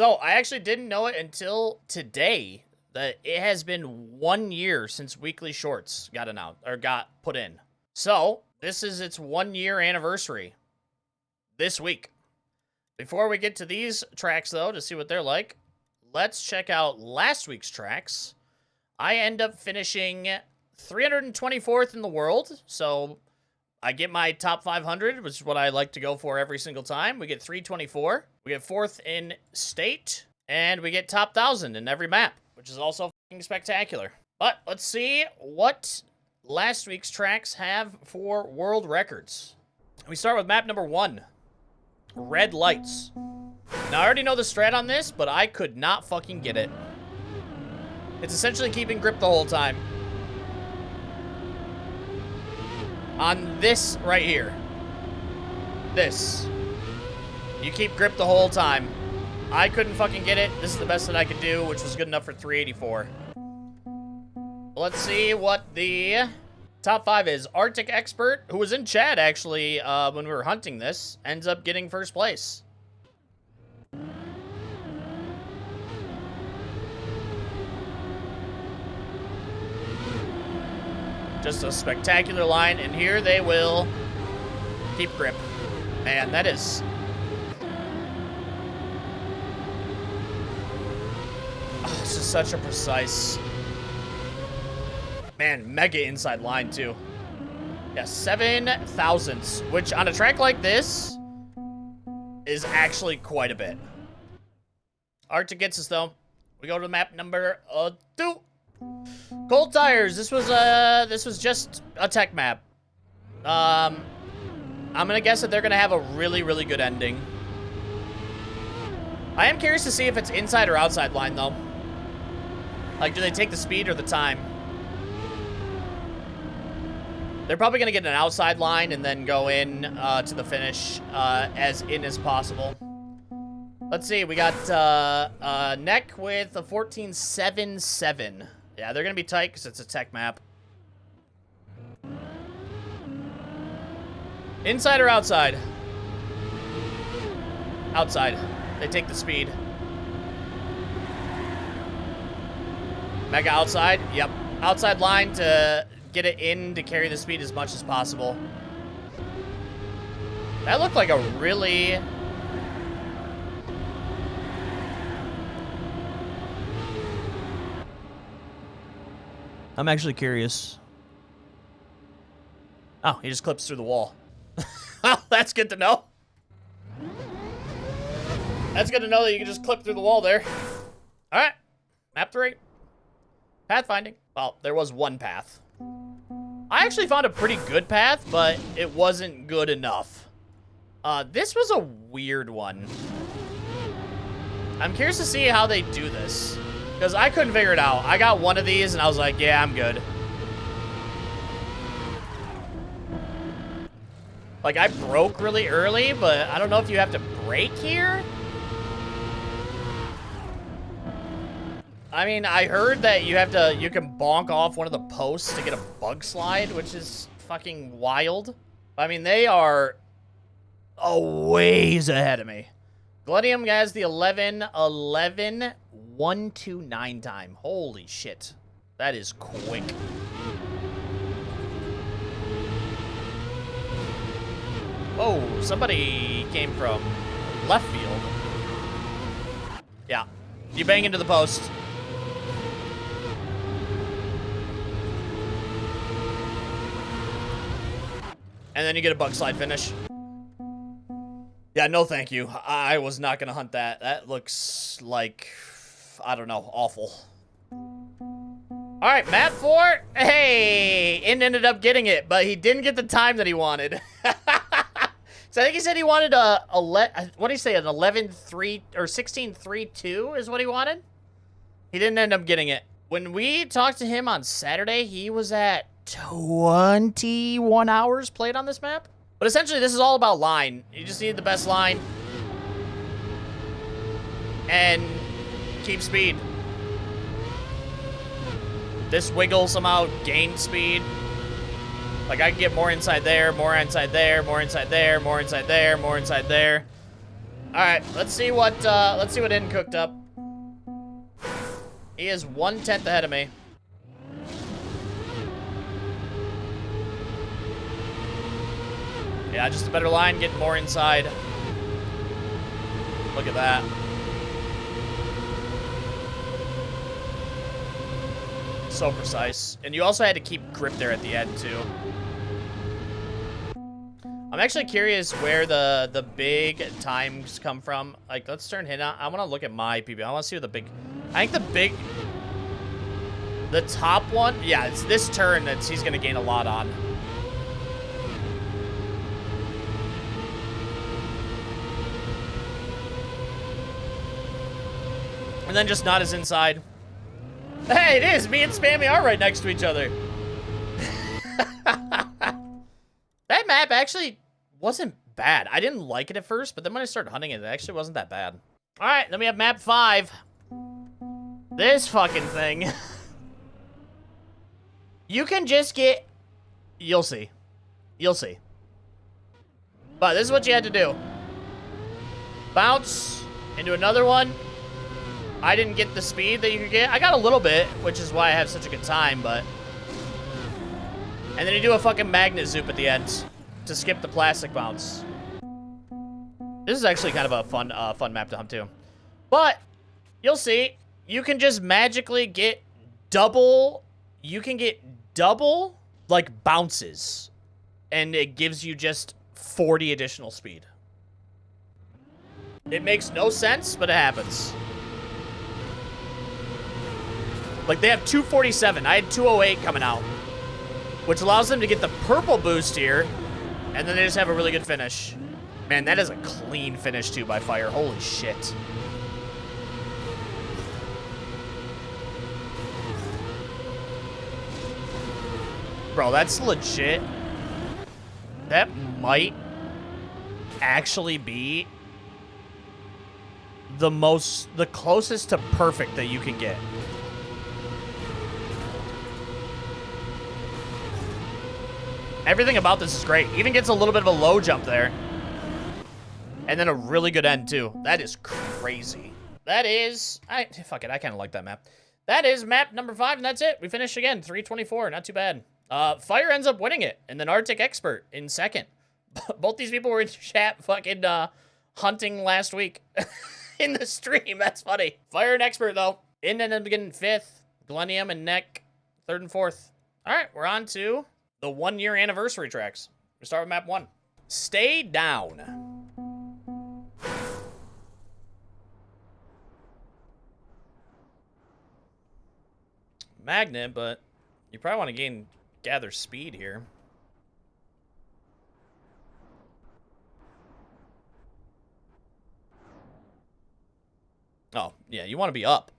So, I actually didn't know it until today that it has been 1 year since Weekly Shorts got announced, or got put in. So, this is its 1 year anniversary this week. Before we get to these tracks, though, to see what they're like, let's check out last week's tracks. I end up finishing 324th in the world, so I get my top 500, which is what I like to go for every single time. We get 324. We get 4th in state, and we get top 1,000 in every map, which is also fucking spectacular. But let's see what last week's tracks have for world records. We start with map number 1, Red Lights. Now, I already know the strat on this, but I could not fucking get it. It's essentially keeping grip the whole time. On this right here. This. You keep grip the whole time. I couldn't fucking get it. This is the best that I could do, which was good enough for 384. Let's see what the top 5 is. Arctic Expert, who was in chat, actually, when we were hunting this, ends up getting first place. Just a spectacular line, and here they will keep grip. Man, that is... Oh, this is such a precise... Man, mega inside line, too. Yeah, 7 thousandths, which on a track like this is actually quite a bit. Arctic gets us, though. We go to map number 2. Cold Tires. This was just a tech map. I'm gonna guess that they're gonna have a really, really good ending. I am curious to see if it's inside or outside line, though. Like, do they take the speed or the time? They're probably gonna get an outside line and then go in to the finish as in as possible. Let's see. We got Neck with a 14.77. Yeah, they're going to be tight because it's a tech map. Inside or outside? Outside. They take the speed. Mega outside? Yep. Outside line to get it in to carry the speed as much as possible. That looked like a really... I'm actually curious. Oh, he just clips through the wall. Oh, that's good to know. That's good to know that you can just clip through the wall there. All right, map 3. Pathfinding. Well, there was one path. I actually found a pretty good path, but it wasn't good enough. This was a weird one. I'm curious to see how they do this. Because I couldn't figure it out. I got one of these and I was like, yeah, I'm good. Like, I broke really early, but I don't know if you have to brake here. I mean, I heard that you can bonk off one of the posts to get a bug slide, which is fucking wild. I mean, they are a ways ahead of me. Gladium has the 11-129 time. Holy shit. That is quick. Oh, somebody came from left field. Yeah. You bang into the post. And then you get a bug slide finish. Yeah, no thank you. I was not going to hunt that. That looks like, I don't know, awful. All right, map 4. Hey, Inn ended up getting it, but he didn't get the time that he wanted. So I think he said he wanted what did he say, an 11.3 or 16.32 is what he wanted? He didn't end up getting it. When we talked to him on Saturday, he was at 21 hours played on this map. But essentially, this is all about line. You just need the best line. And keep speed. This wiggle somehow gained speed. Like, I can get more inside there, more inside there, more inside there, more inside there, more inside there. All right, let's see what Inn cooked up. He is 1/10 ahead of me. Yeah, just a better line, getting more inside. Look at that. So precise. And you also had to keep grip there at the end, too. I'm actually curious where the big times come from. Like, let's turn him on. I want to look at my PB. I want to see what the big... I think the top one... Yeah, it's this turn that he's going to gain a lot on. And then just not as inside. Hey, it is! Me and Spammy are right next to each other. That map actually wasn't bad. I didn't like it at first, but then when I started hunting it, it actually wasn't that bad. Alright, then we have map 5. This fucking thing. You can just get... You'll see. You'll see. But this is what you had to do. Bounce into another one. I didn't get the speed that you could get. I got a little bit, which is why I have such a good time, but... And then you do a fucking magnet zoop at the end to skip the plastic bounce. This is actually kind of a fun map to hunt too. But, you'll see, you can just magically get double... You can get double, like, bounces. And it gives you just 40 additional speed. It makes no sense, but it happens. Like, they have 247. I had 208 coming out. Which allows them to get the purple boost here. And then they just have a really good finish. Man, that is a clean finish, too, by Fire. Holy shit. Bro, that's legit. That might actually be the closest to perfect that you can get. Everything about this is great. Even gets a little bit of a low jump there. And then a really good end, too. That is crazy. That is... Fuck it, I kind of like that map. That is map number 5, and that's it. We finished again. 324, not too bad. Fire ends up winning it, and then Arctic Expert in second. Both these people were in chat fucking hunting last week in the stream. That's funny. Fire and Expert, though. Inn ended up getting 5th. Glenium and Neck 3rd and 4th. All right, we're on to... the 1-year anniversary tracks. We start with map 1. Stay down. Magnet, but you probably want to gather speed here. Oh, yeah, you want to be up.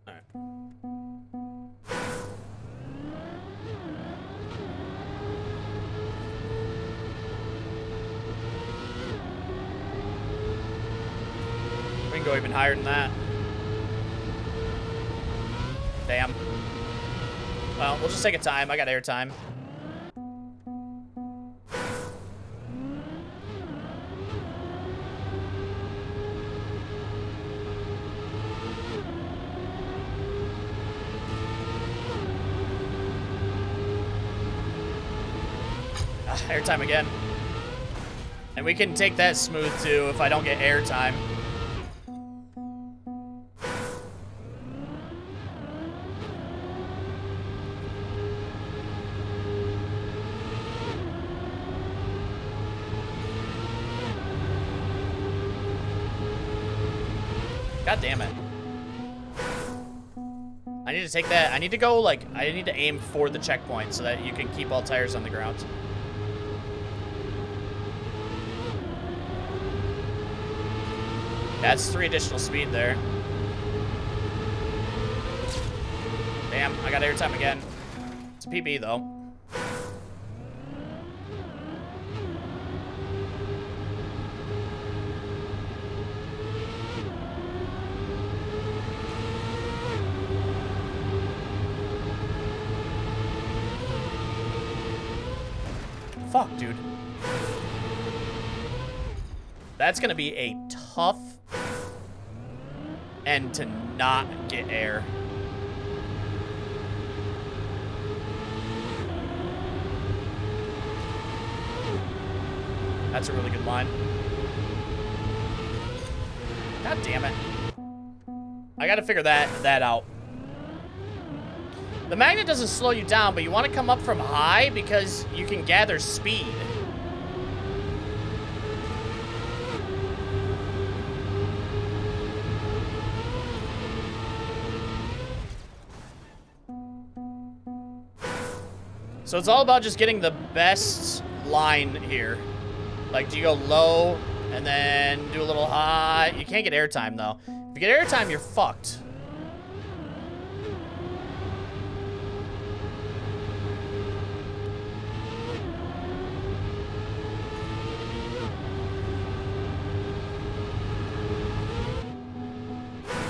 All right. We can go even higher than that. Damn. Well, we'll just take a time. I got air time. Air time again. And we can take that smooth too if I don't get air time. God damn it. I need to take that. I need to go, like, I need to aim for the checkpoint so that you can keep all tires on the ground. That's 3 additional speed there. Damn, I got airtime again. It's a PB, though. Fuck, dude. That's going to be a tough end to not get air. That's a really good line. God damn it. I gotta figure that out. The magnet doesn't slow you down, but you want to come up from high because you can gather speed. So it's all about just getting the best line here. Like, do you go low and then do a little high? You can't get airtime, though. If you get airtime, you're fucked.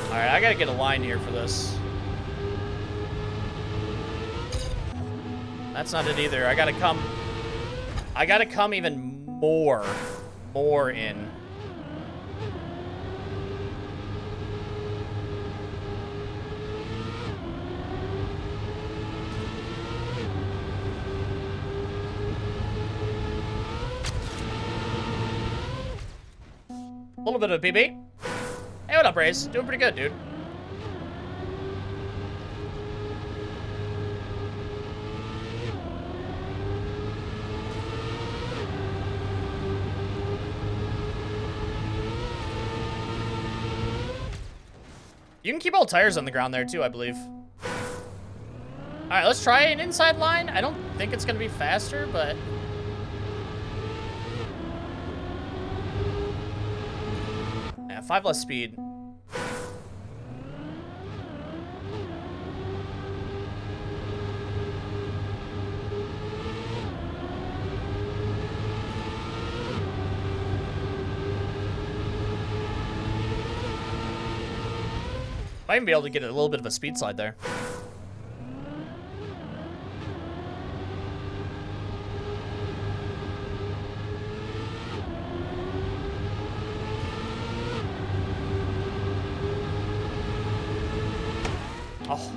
Alright, I gotta get a line here for this. That's not it either. I gotta come even more in. A little bit of a PB. Hey, what up, Raze? Doing pretty good, dude. You can keep all tires on the ground there, too, I believe. All right, let's try an inside line. I don't think it's going to be faster, but... yeah, 5 less speed. Might even be able to get a little bit of a speed slide there. Oh.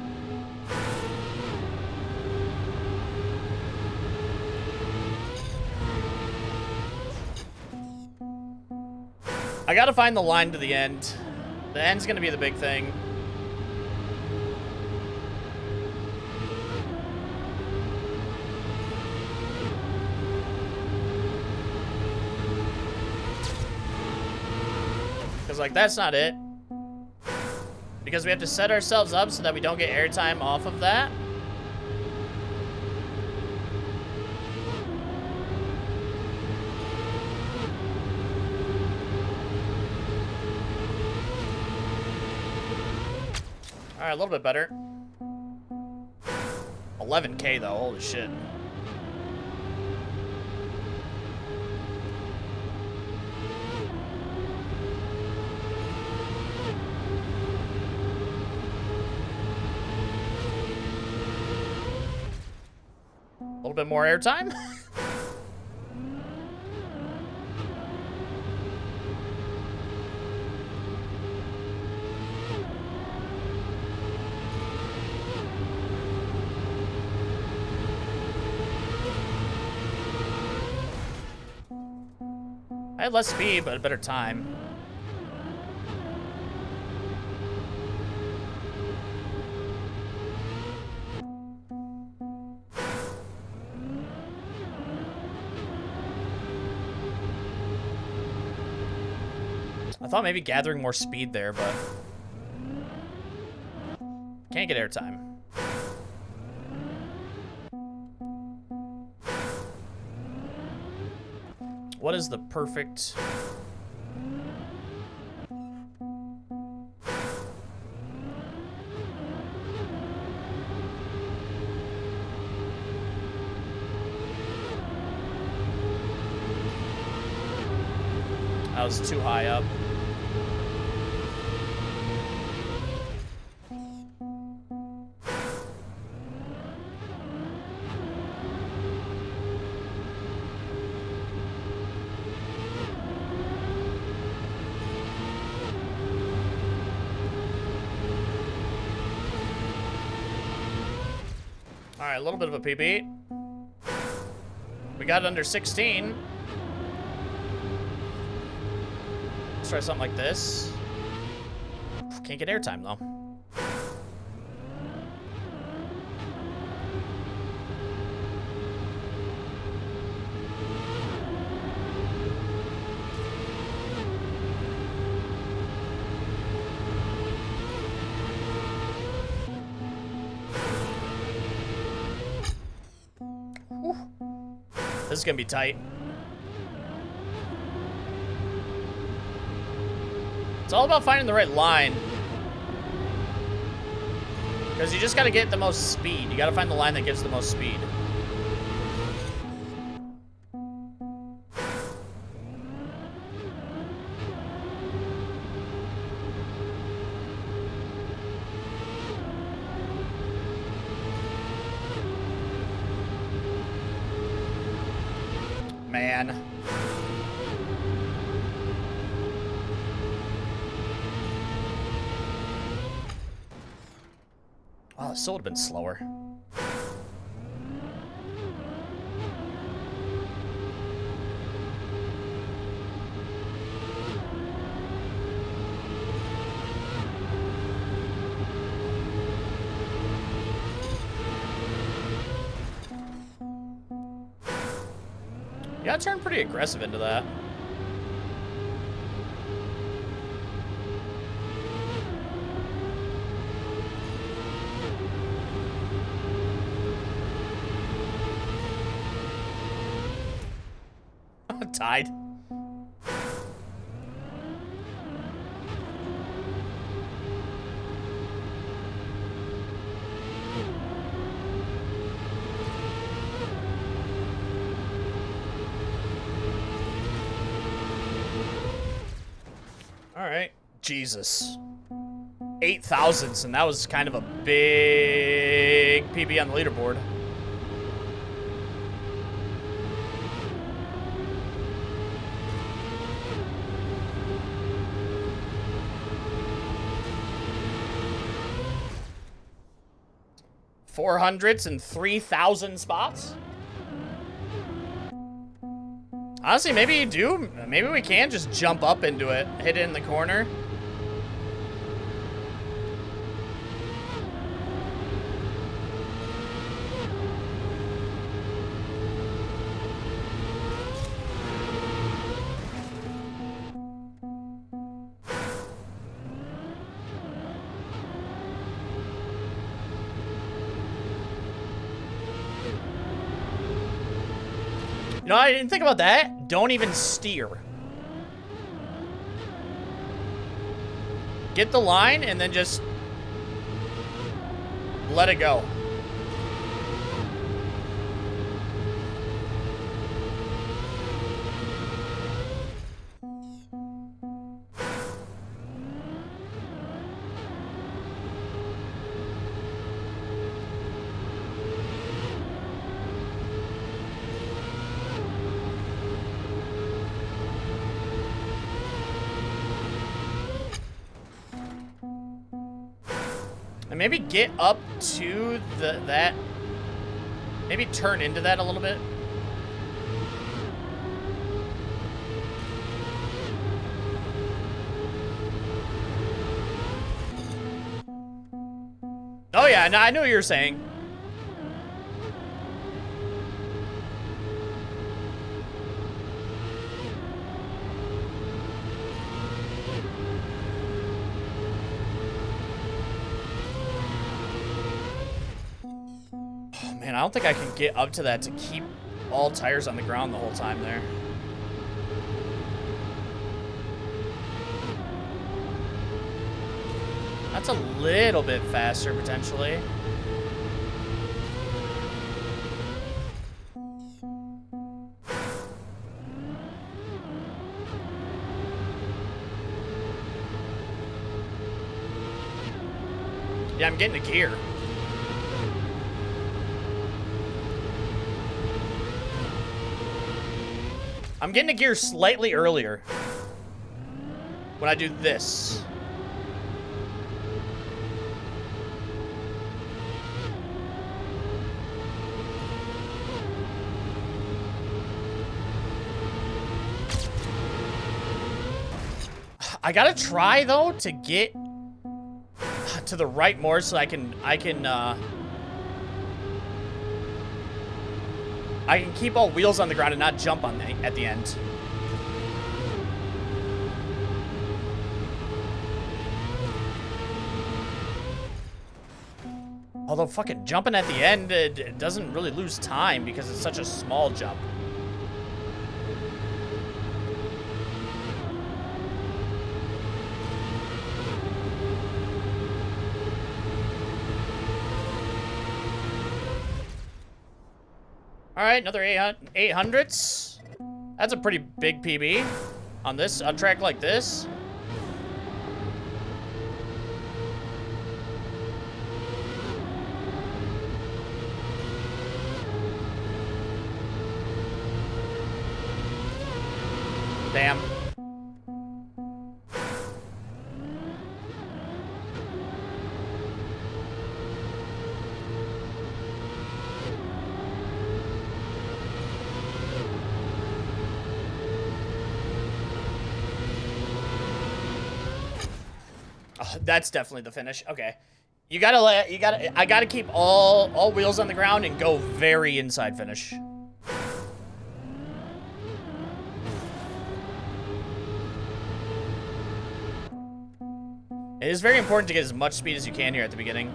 I gotta find the line to the end. The end's gonna be the big thing. Like, that's not it. Because we have to set ourselves up so that we don't get airtime off of that. Alright, a little bit better. 11K though, holy shit. A little bit more airtime. I had less speed, but a better time. I thought maybe gathering more speed there, but can't get airtime. What is the perfect... That was too high up. right, a little bit of a PB. We got it under 16. Let's try something like this. Can't get airtime, though. This is gonna be tight. It's all about finding the right line. Because you just gotta get the most speed. You gotta find the line that gives the most speed. Man. Wow, this still would have been slower. Yeah, I turned pretty aggressive into that. Tied. All right. Jesus. 8 thousandths, and that was kind of a big PB on the leaderboard. Four hundredths and 3,000 spots. Honestly, maybe you do. Maybe we can just jump up into it, hit it in the corner. No, I didn't think about that. Don't even steer. Get the line and then just let it go. And maybe get up to that. Maybe turn into that a little bit. Oh yeah, no, I knew what you were saying. Man, I don't think I can get up to that to keep all tires on the ground the whole time there. That's a little bit faster, potentially. Yeah, I'm getting a gear. I'm getting a gear slightly earlier when I do this. I gotta try though to get to the right more so I can keep all wheels on the ground and not jump on at the end. Although fucking jumping at the end, it doesn't really lose time because it's such a small jump. All right, another 800s. That's a pretty big PB on this, on track like this. Damn. Oh, that's definitely the finish. Okay. I gotta keep all wheels on the ground and go very inside finish. It is very important to get as much speed as you can here at the beginning.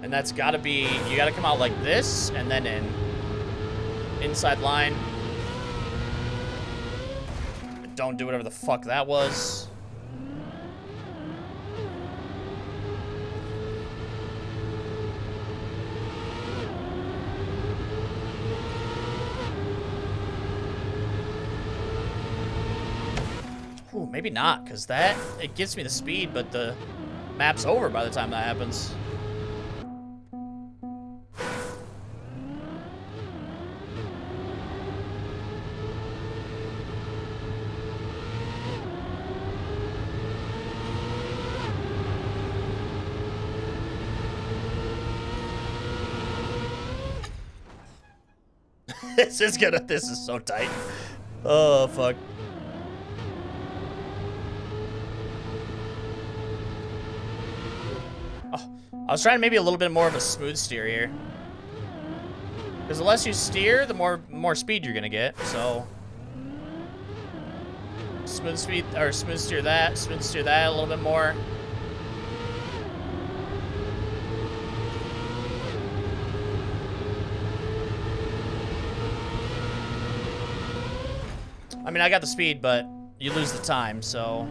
And that's gotta be, you gotta come out like this and then in. Inside line. Don't do whatever the fuck that was. Ooh, maybe not, because that, it gives me the speed, but the map's over by the time that happens. This is so tight. Oh, fuck. Oh, I was trying maybe a little bit more of a smooth steer here. Because the less you steer, the more speed you're gonna get, so. Smooth steer that a little bit more. I mean, I got the speed, but you lose the time, so.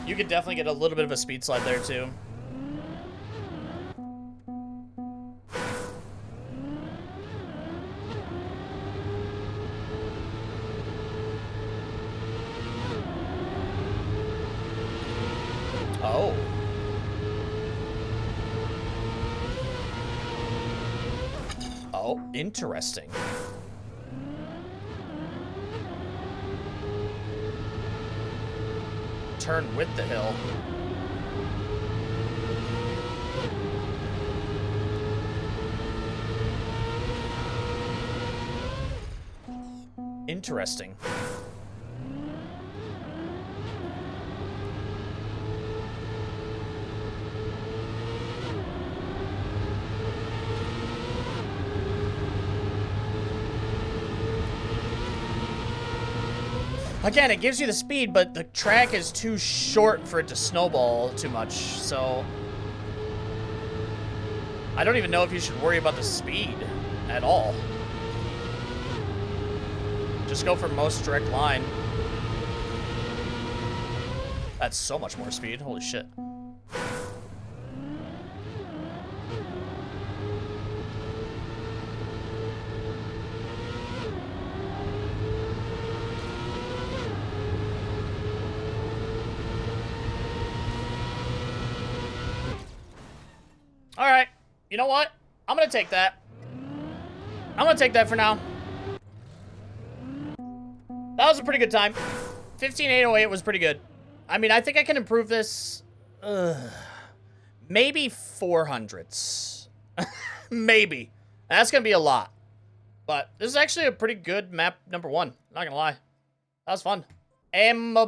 You could definitely get a little bit of a speed slide there, too. Oh. Oh, interesting. Turn with the hill. Interesting. Again, it gives you the speed, but the track is too short for it to snowball too much, so I don't even know if you should worry about the speed at all. Just go for most direct line. That's so much more speed, holy shit. All right. You know what? I'm going to take that. I'm going to take that for now. That was a pretty good time. 15,808 was pretty good. I mean, I think I can improve this. Maybe 400s. Maybe. That's going to be a lot. But this is actually a pretty good map number 1. Not going to lie. That was fun. Technical.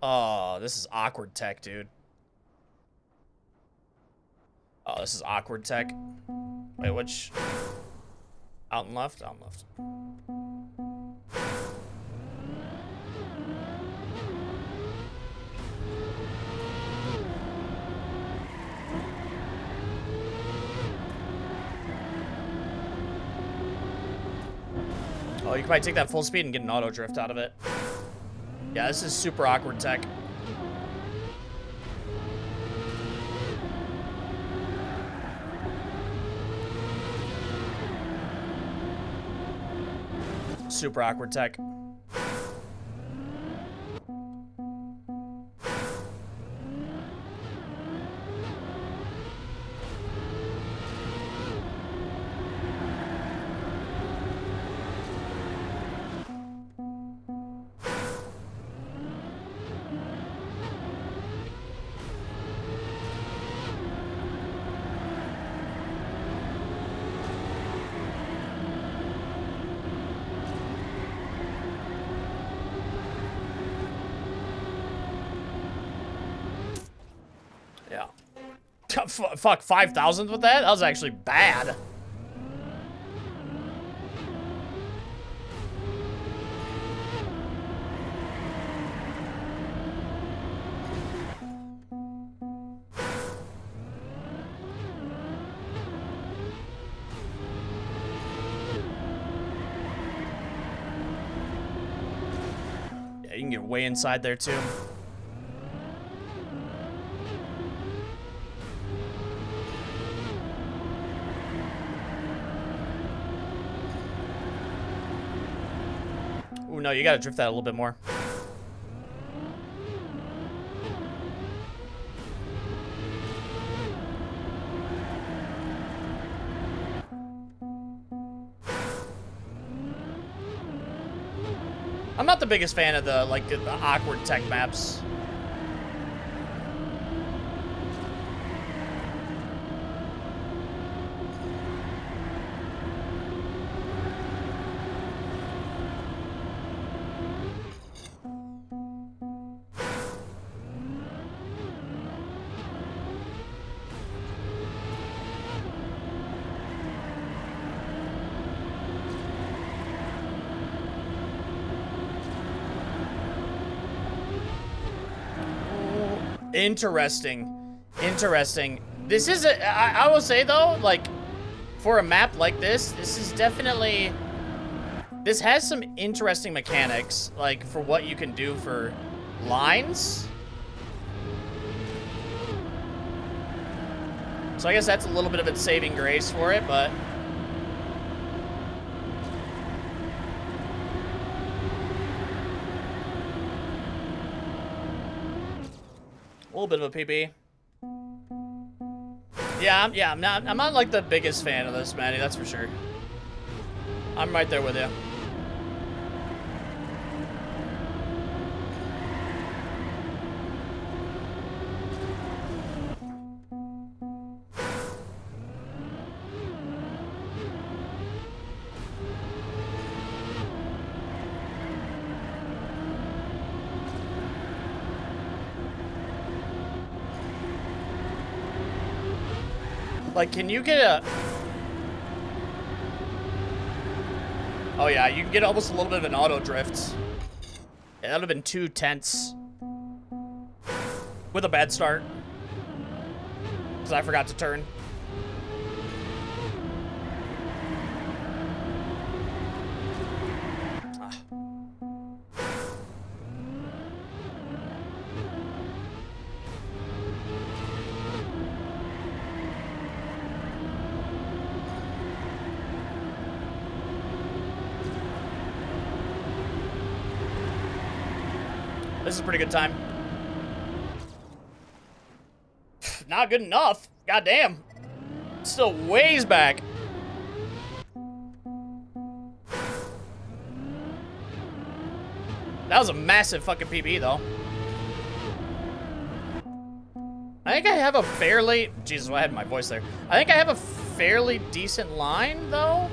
Oh, this is awkward tech, dude. Oh, this is awkward tech. Wait, which? Out and left? Out and left. Oh, you can probably take that full speed and get an auto drift out of it. Yeah, this is super awkward tech. Super awkward tech. Yeah. Fuck, 5,000 with that? That was actually bad. Yeah, you can get way inside there too. Ooh, no, you gotta drift that a little bit more. I'm not the biggest fan of the awkward tech maps. Interesting. Interesting. This is I will say though, like, for a map like this is definitely, this has some interesting mechanics, like, for what you can do for lines. So I guess that's a little bit of its saving grace for it, but a little bit of a PB. Yeah, I'm not like the biggest fan of this, Maddie, that's for sure. I'm right there with you. Like, can you get a... Oh, yeah, you can get almost a little bit of an auto drift. Yeah, that would have been 2 tenths. With a bad start. Because I forgot to turn. This is a pretty good time. Not good enough. Goddamn. Still ways back. That was a massive fucking PB, though. I think I have a fairly... Jesus, I had my voice there. I think I have a fairly decent line, though.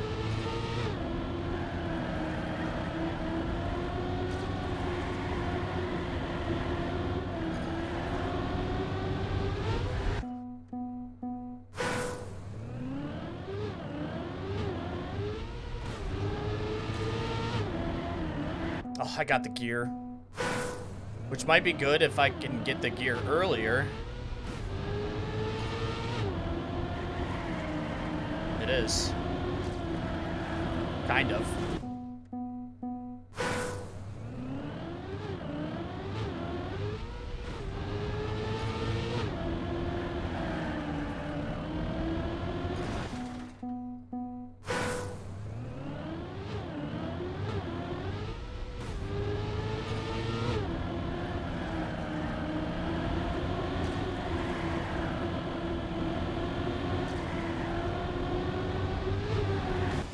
Oh, I got the gear. Which might be good if I can get the gear earlier. It is. Kind of.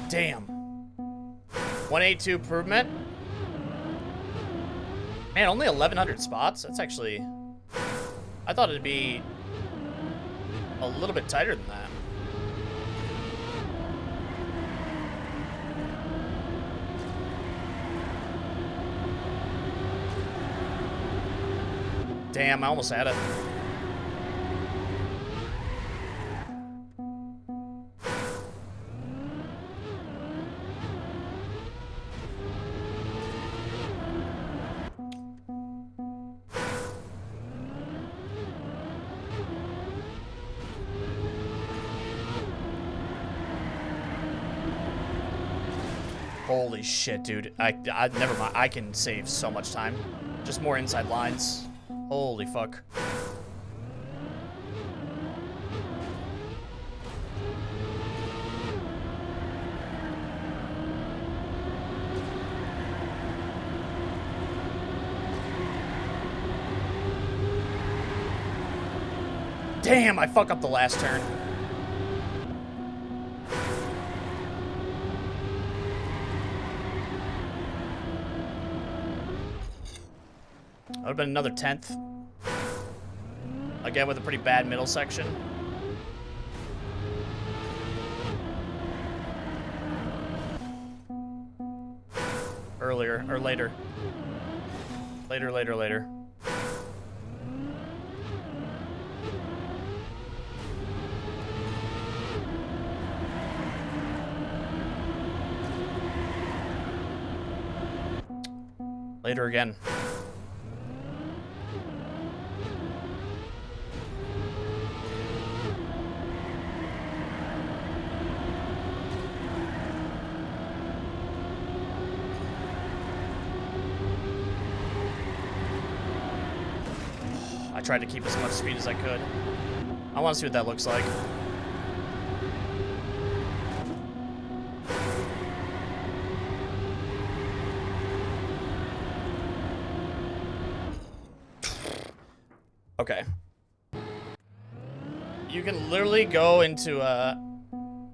Damn. 182 improvement. Man, only 1,100 spots? That's actually... I thought it'd be a little bit tighter than that. Damn, I almost had it. Holy shit, dude. I never mind. I can save so much time. Just more inside lines. Holy fuck. Damn, I fuck up the last turn. That would have been another 10th. Again, with a pretty bad middle section. Earlier, or later. Later. Later again. I tried to keep as much speed as I could. I want to see what that looks like. Okay. You can literally go into a...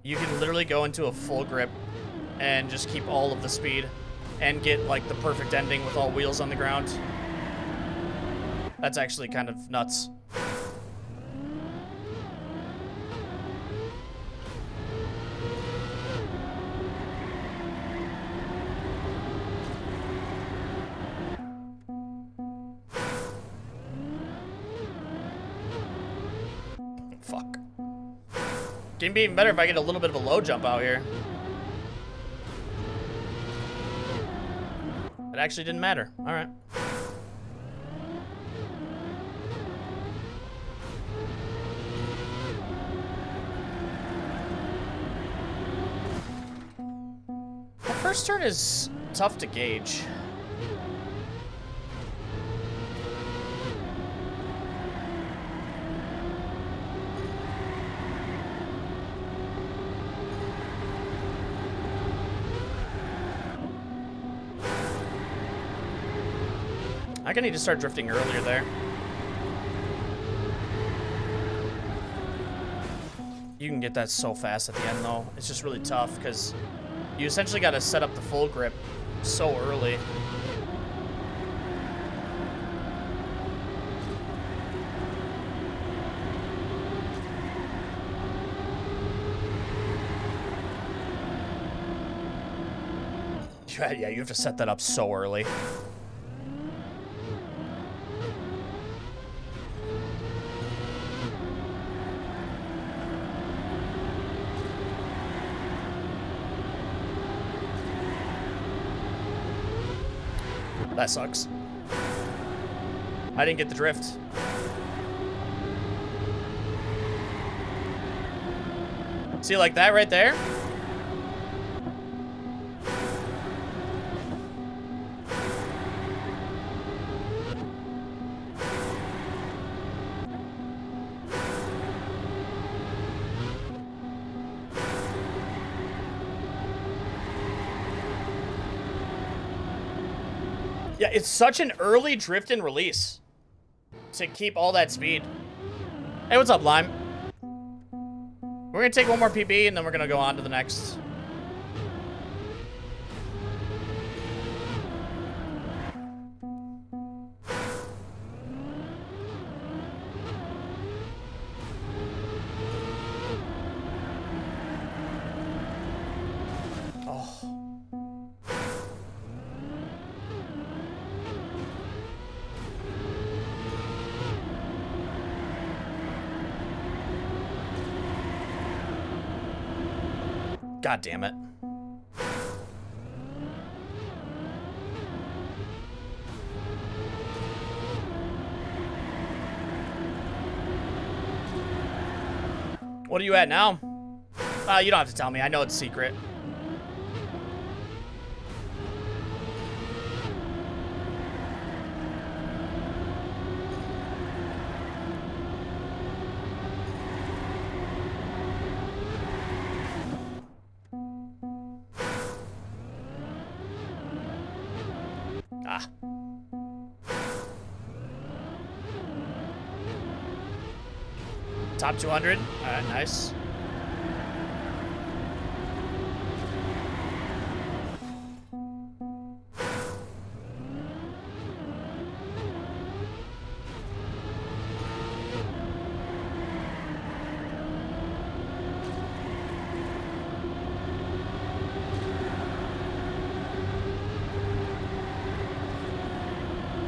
You can literally go into a full grip and just keep all of the speed and get, like, the perfect ending with all wheels on the ground. That's actually kind of nuts. Fuck. Can be even better if I get a little bit of a low jump out here. It actually didn't matter. All right. First turn is tough to gauge. I'm gonna need to start drifting earlier there. You can get that so fast at the end, though. It's just really tough, because you essentially got to set up the full grip so early. Yeah, you have to set that up so early. That sucks. I didn't get the drift. See, like that right there? Yeah, it's such an early drift and release to keep all that speed. Hey, what's up, Lime? We're gonna take one more PB and then we're gonna go on to the next. God damn it. What are you at now? You don't have to tell me. I know it's secret. Ah. Top 200. All right, nice.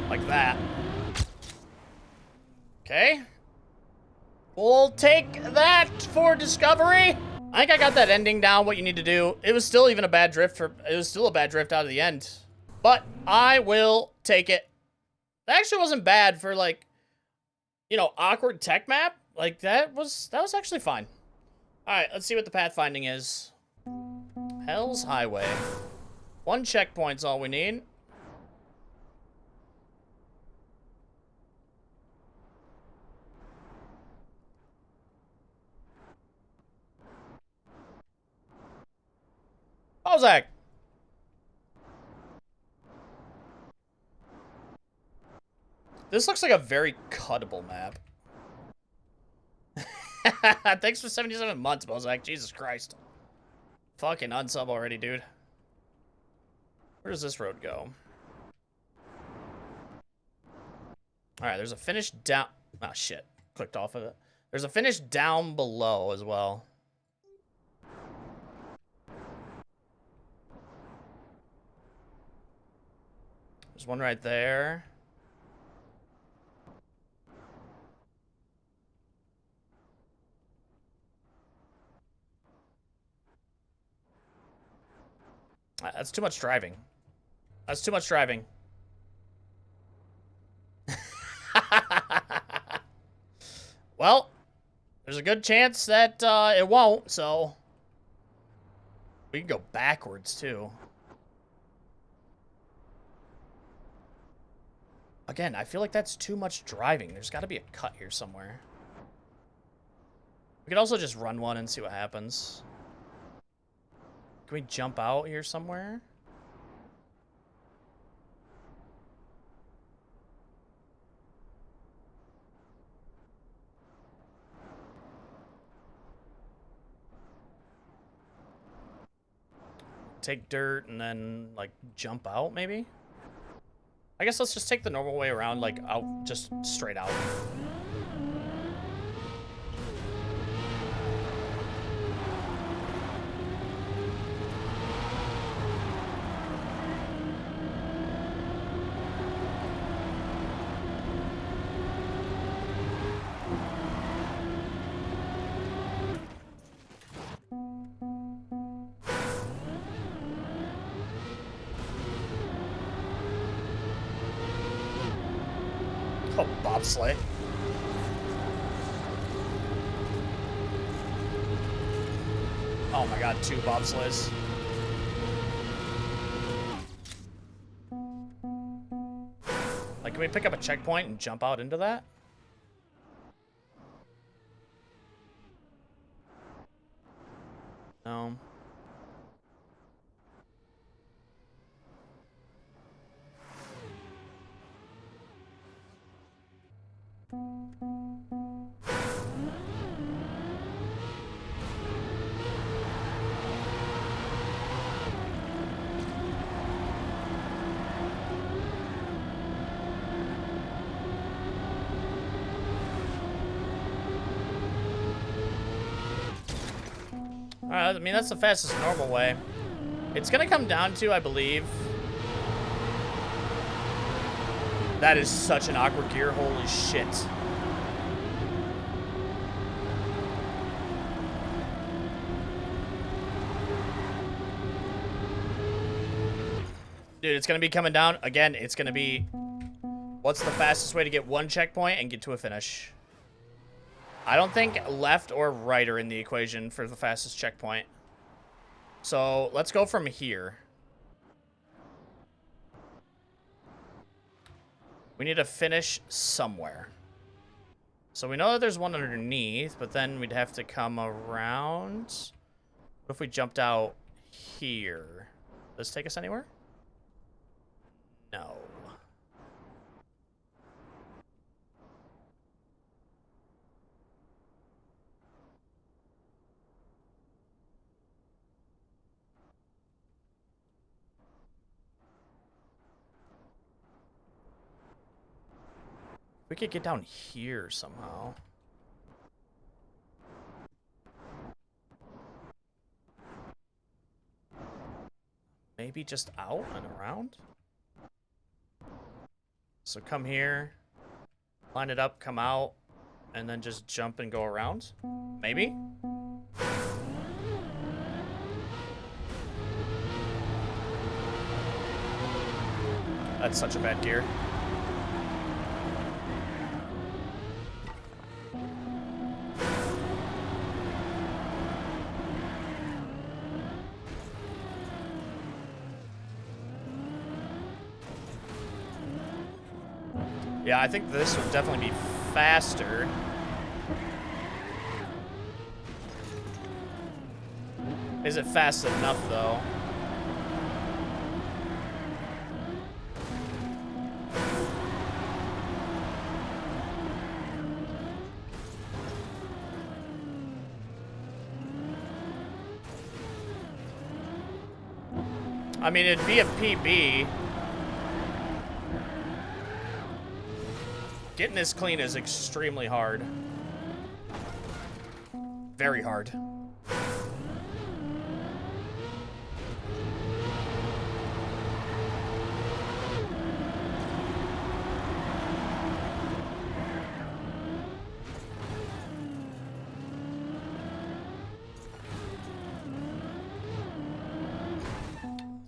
Like that. Okay. We'll take that for discovery. I think I got that ending down, what you need to do. It was still even a bad drift it was still a bad drift out of the end. But I will take it. That actually wasn't bad for, like, you know, awkward tech map. Like, that was actually fine. Alright, let's see what the pathfinding is. Hell's Highway. 1 checkpoint's all we need. Oh, Zach. This looks like a very cuttable map. Thanks for 77 months, Bozak. Jesus Christ. Fucking unsub already, dude. Where does this road go? Alright, there's a finish down... Oh, shit. Clicked off of it. There's a finish down below as well. There's one right there. That's too much driving. That's too much driving. Well, there's a good chance that it won't, so... We can go backwards, too. Again, I feel like that's too much driving. There's got to be a cut here somewhere. We could also just run one and see what happens. Can we jump out here somewhere? take dirt and then, like, jump out, maybe? I guess let's just take the normal way around, like, out, just straight out. Oh, bobsleigh. Oh my god, 2 bobsleighs. Like, can we pick up a checkpoint and jump out into that? No. Alright, I mean, that's the fastest normal way. It's gonna come down to, I believe... That is such an awkward gear, holy shit. Dude, it's gonna be coming down. Again, it's gonna be... What's the fastest way to get 1 checkpoint and get to a finish? I don't think left or right are in the equation for the fastest checkpoint. So, let's go from here. We need to finish somewhere. So we know that there's one underneath, but then we'd have to come around. What if we jumped out here? Does this take us anywhere? No. We could get down here somehow. Maybe just out and around? So come here, line it up, come out, and then just jump and go around? Maybe? That's such a bad gear. Yeah, I think this would definitely be faster. Is it fast enough, though? I mean, it'd be a PB. Getting this clean is extremely hard. Very hard.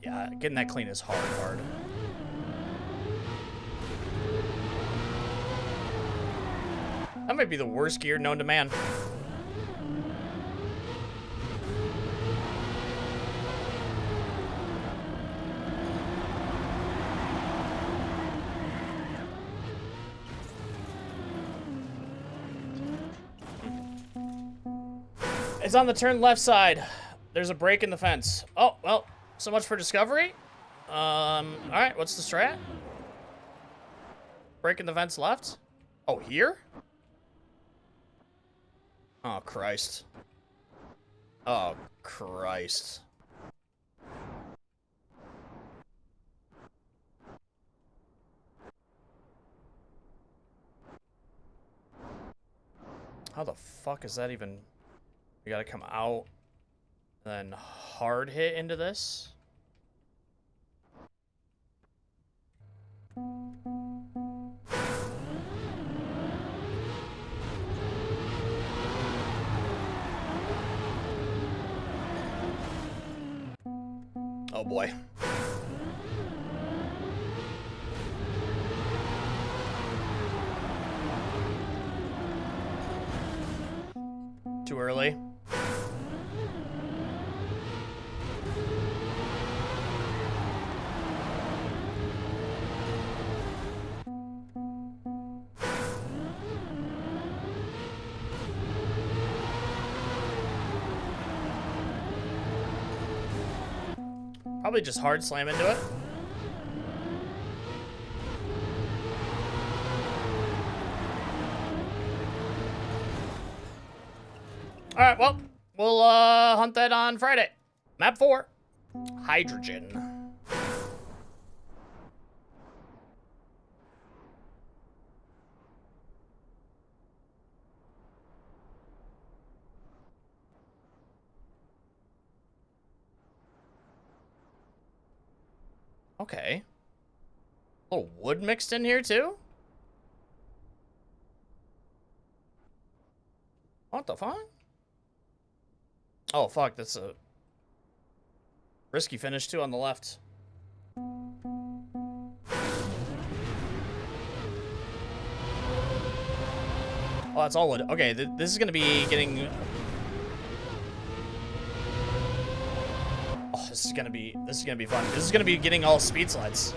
Yeah, getting that clean is hard. That might be the worst gear known to man. It's on the turn left side. There's a break in the fence. Oh, well, so much for discovery. Alright, what's the strat? Break in the fence left? Oh, here? Oh, Christ. Oh, Christ. How the fuck is that even? We gotta come out and then hard hit into this. Oh boy. Too early. Probably just hard slam into it. Alright, well, we'll hunt that on Friday. Map 4. Hydrogen. Okay. A little wood mixed in here, too? What the fuck? Oh, fuck, that's a risky finish, too, on the left. Oh, that's all wood. Okay, this is gonna be getting... Oh, this is gonna be fun. This is gonna be getting all speed slides.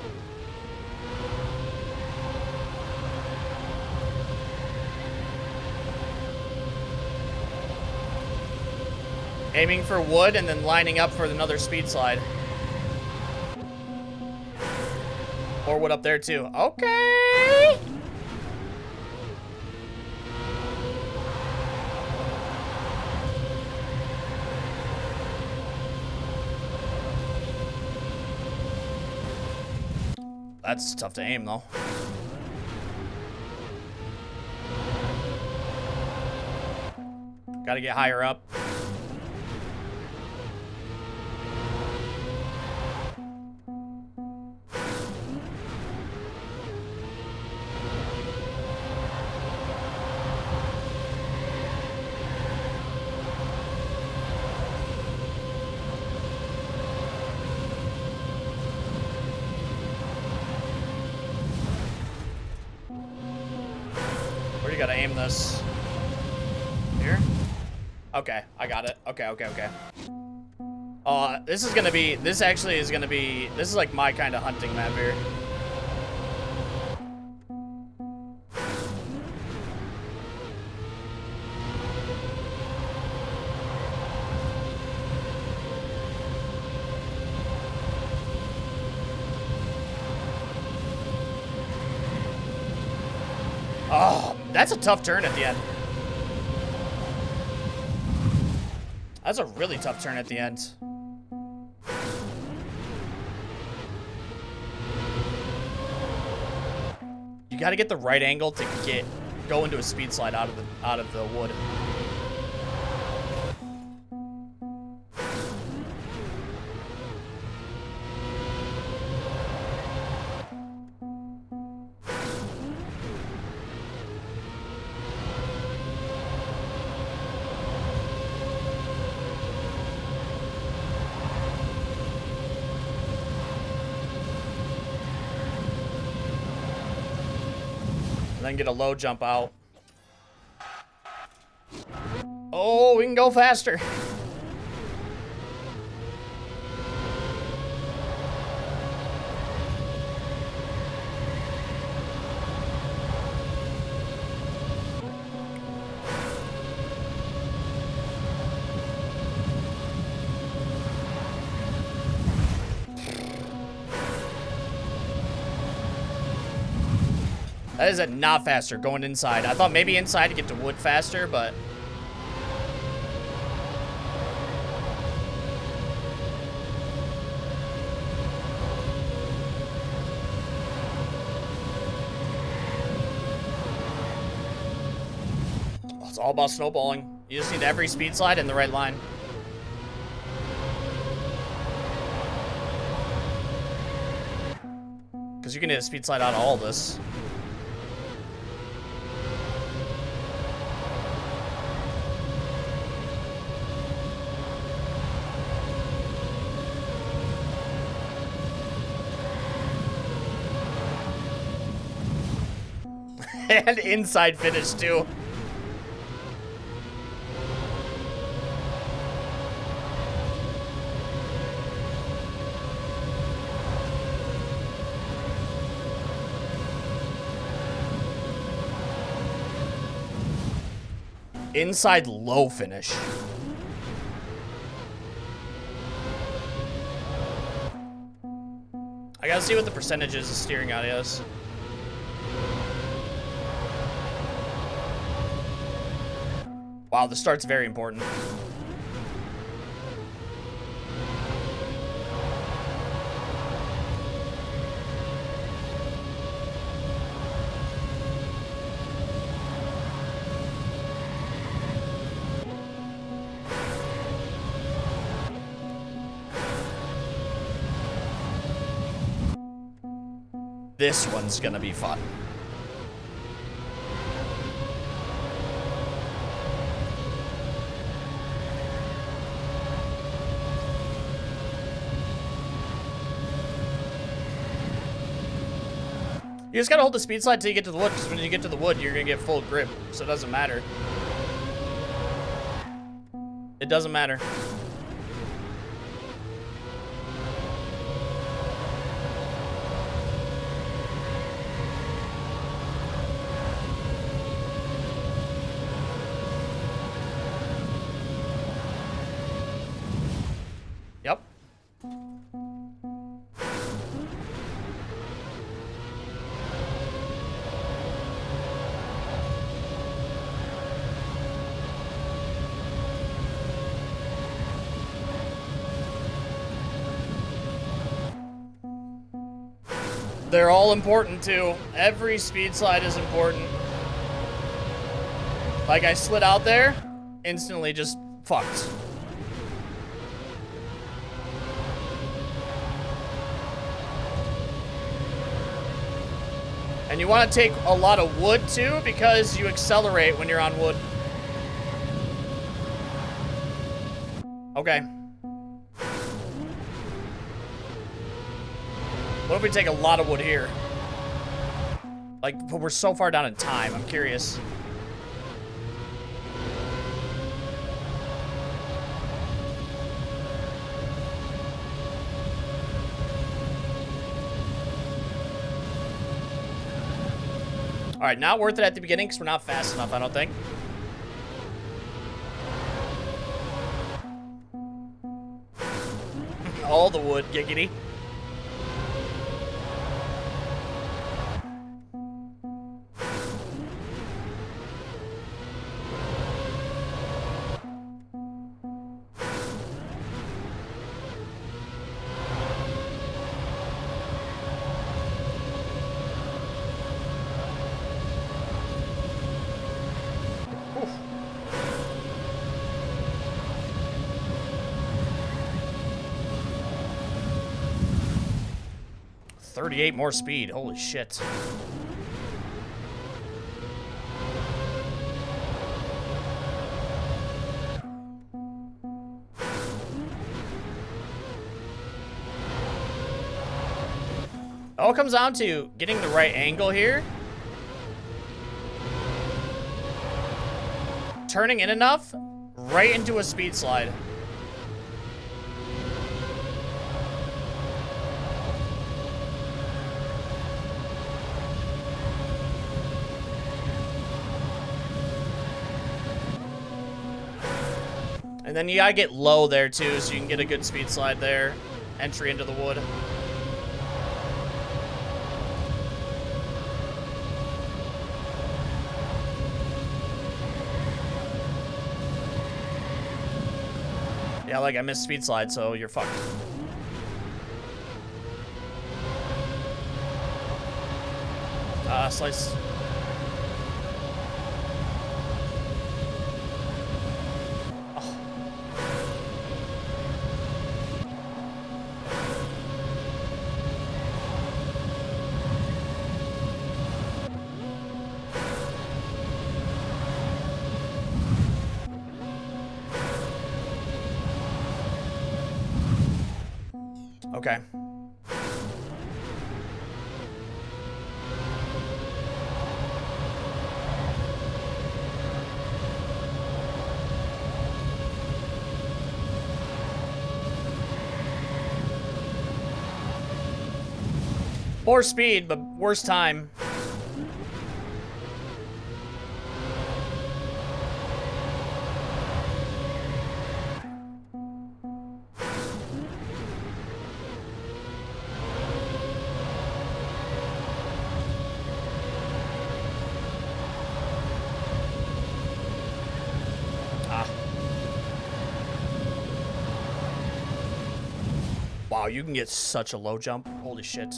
Aiming for wood and then lining up for another speed slide. Or wood up there too. Okay. That's tough to aim though. Gotta get higher up. You gotta aim this. Here? Okay, I got it. Okay. This is gonna be, this is like my kind of hunting map here. Oh, that's a tough turn at the end. That's a really tough turn at the end. You got to get the right angle to go into a speed slide out of the wood. Then get a low jump out. Oh, we can go faster. That is a not faster, going inside. I thought maybe inside to get to wood faster, but... Oh, It's all about snowballing. You just need every speed slide in the right line. Because you can hit a speed slide out of all this. And inside finish, too. Inside low finish. I gotta see what the percentages of steering out is. Wow, the start's very important. This one's gonna be fun. You just gotta hold the speed slide till you get to the wood, because when you get to the wood, you're gonna get full grip, so it doesn't matter. It doesn't matter. Yep. They're all important too. Every speed slide is important. Like I slid out there, instantly just fucked. And you want to take a lot of wood too, because you accelerate when you're on wood. Okay. What if we take a lot of wood here? Like, but we're so far down in time, I'm curious. Alright, not worth it at the beginning because we're not fast enough, I don't think. All the wood, giggity. Oof. 38 more speed. Holy shit. It all comes down to getting the right angle here. Turning in enough right into a speed slide. And then you gotta get low there too, so you can get a good speed slide there. Entry into the wood. Yeah, like I missed speed slide, so you're fucked. Slice. Okay. More speed, but worse time. Wow, you can get such a low jump. Holy shit.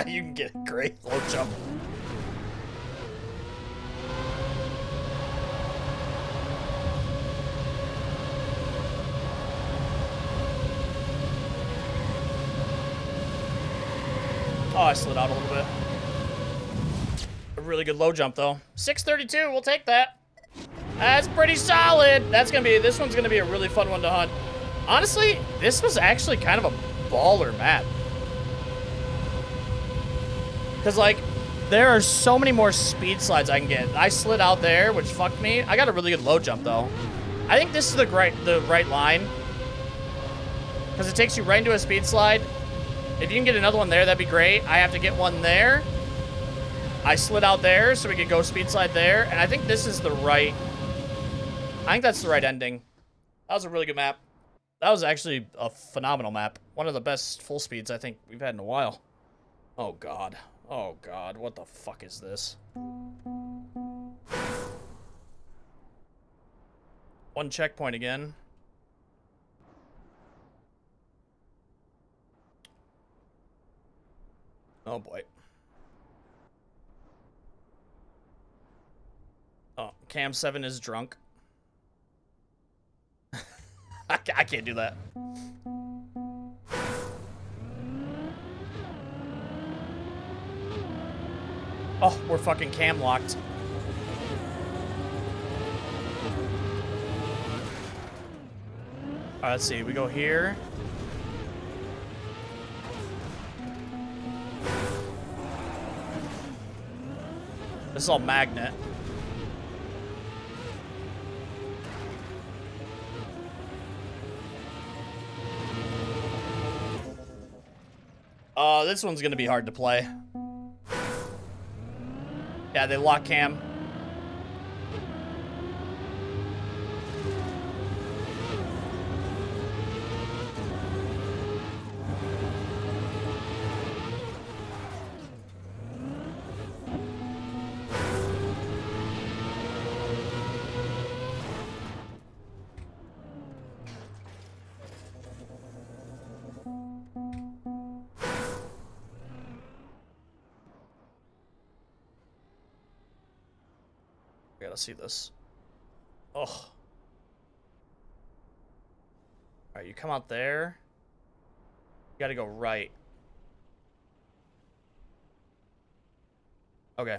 You can get a great low jump. Oh, I slid out a little bit. A really good low jump, though. 632, we'll take that. That's pretty solid. This one's gonna be a really fun one to hunt. Honestly, this was actually kind of a baller map. Because, like, there are so many more speed slides I can get. I slid out there, which fucked me. I got a really good low jump, though. I think this is the right line. Because it takes you right into a speed slide. If you can get another one there, that'd be great. I have to get one there. I slid out there, so we could go speed slide there. And I think this is the right... I think that's the right ending. That was a really good map. That was actually a phenomenal map. One of the best full speeds I think we've had in a while. Oh, God. Oh, God. What the fuck is this? One checkpoint again. Oh, boy. Oh, Cam 7 is drunk. I can't do that. Oh, we're fucking cam locked. Alright, let's see. We go here. This is all magnet. This one's gonna be hard to play. Yeah, they lock cam. Gotta see this. Oh. Alright, you come out there. You gotta go right. Okay.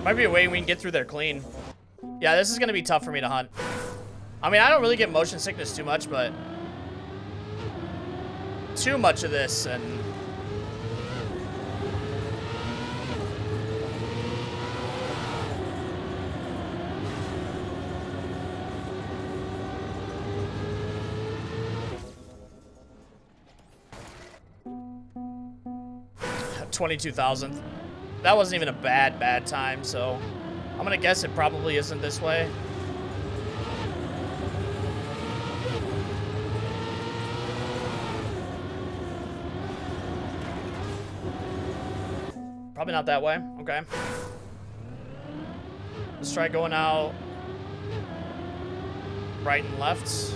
Might be a way we can get through there clean. Yeah, this is gonna be tough for me to hunt. I mean, I don't really get motion sickness too much, but too much of this and 22,000th. That wasn't even a bad time, so I'm gonna guess it probably isn't this way. Probably not that way. Okay. Let's try going out right and left.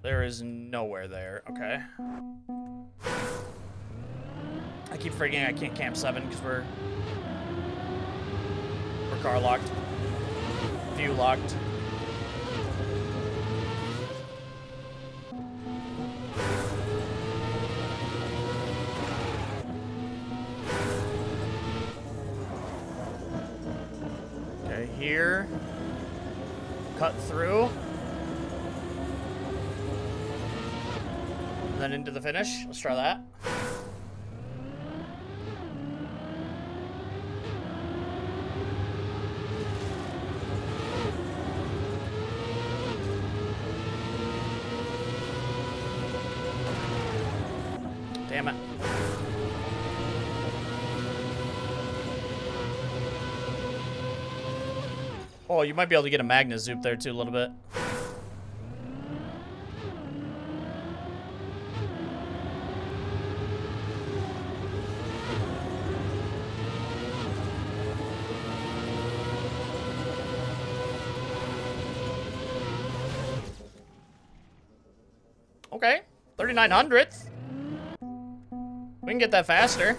There is nowhere there. Okay. I keep forgetting I can't camp 7 because we're car locked. View locked. Okay, here. Cut through. And then into the finish. Let's try that. Damn it. Oh, you might be able to get a Magna Zoop there too a little bit. Okay, 3900th. We can get that faster.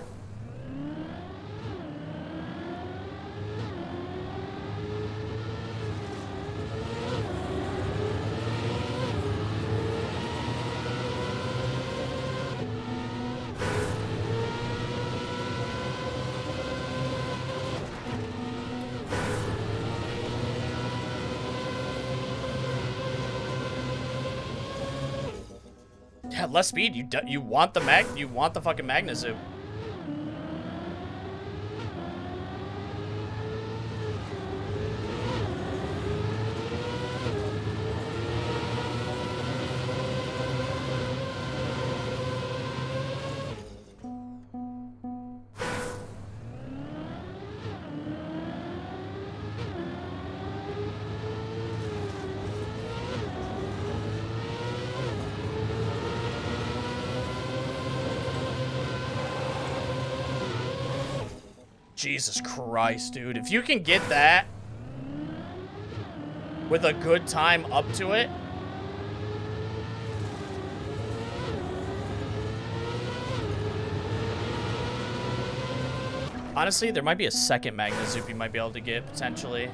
Yeah, less speed. You want the fucking Magna Zoom. Jesus Christ, dude. If you can get that with a good time up to it. Honestly, there might be a second Magna Zoop you might be able to get, potentially.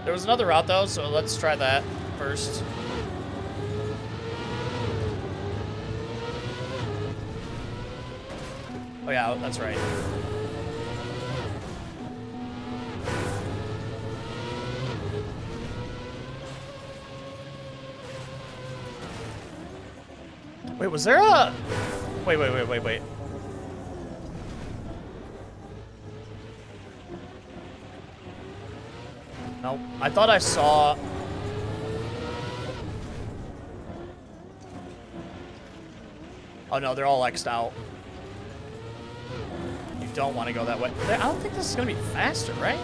There was another route, though, so let's try that first. Oh, yeah, that's right. Wait, was there a... Wait. Nope. I thought I saw... Oh, no, they're all X'd out. You don't want to go that way. I don't think this is going to be faster, right?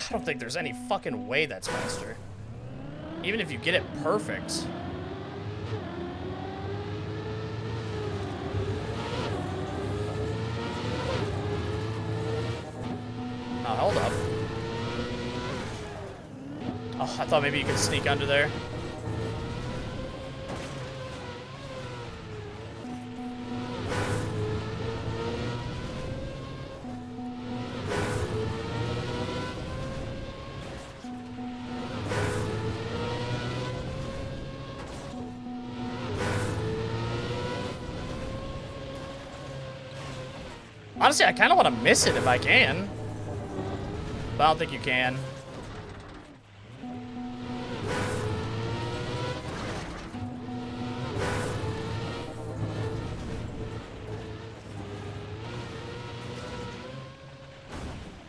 I don't think there's any fucking way that's faster. Even if you get it perfect. Oh, hold up. Oh, I thought maybe you could sneak under there. Honestly, I kind of want to miss it if I can. But I don't think you can.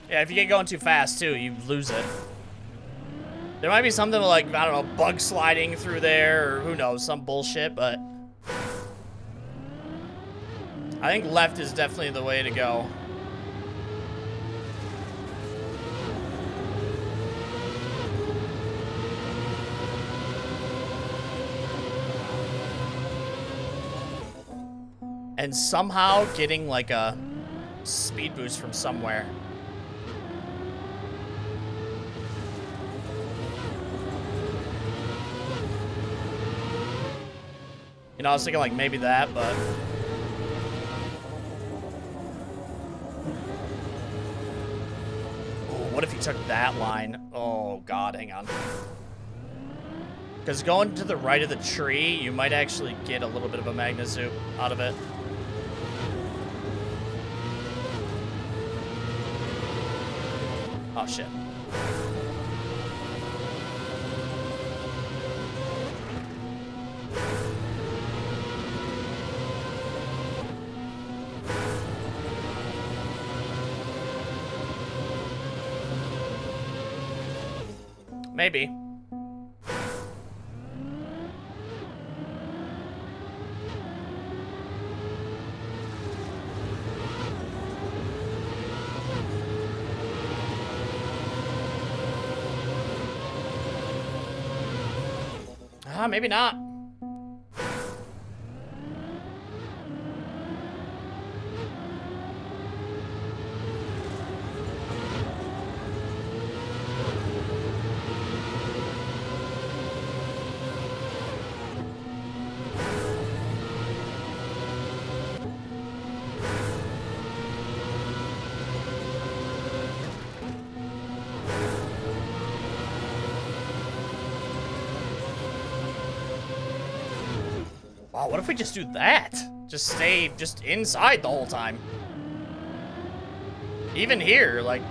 Yeah, if you get going too fast, too, you lose it. There might be something like, I don't know, bug sliding through there, or who knows, some bullshit, but... I think left is definitely the way to go. And somehow getting, like, a speed boost from somewhere. You know, I was thinking, like, maybe that, but... Oh, what if you took that line? Oh, God, hang on. Because going to the right of the tree, you might actually get a little bit of a magna zoop out of it. Oh, shit. Maybe. Maybe not. Wow, what if we just do that? Just stay just inside the whole time. Even here, like...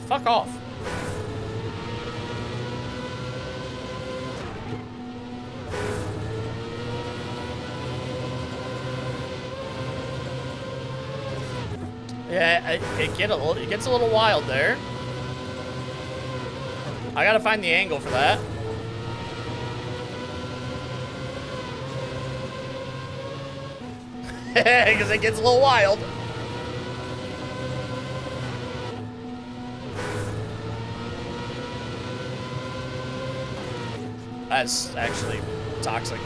Fuck off. Yeah, it gets a little wild there. I gotta find the angle for that. Because it gets a little wild. That's actually toxic.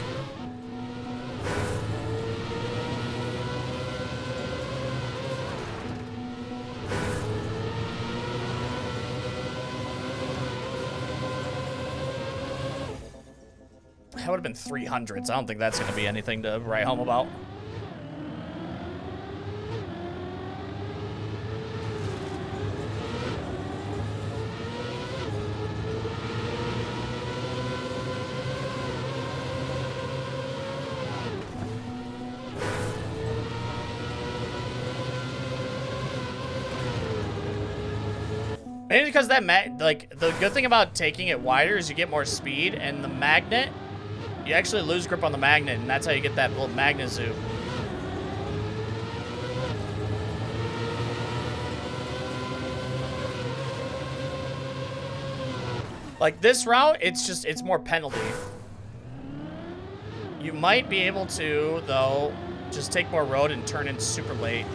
That would have been 300s. I don't think that's going to be anything to write home about. Maybe because that like the good thing about taking it wider is you get more speed, and the magnet, you actually lose grip on the magnet, and that's how you get that little magnet zoom. Like this route, it's more penalty. You might be able to, though, just take more road and turn in super late.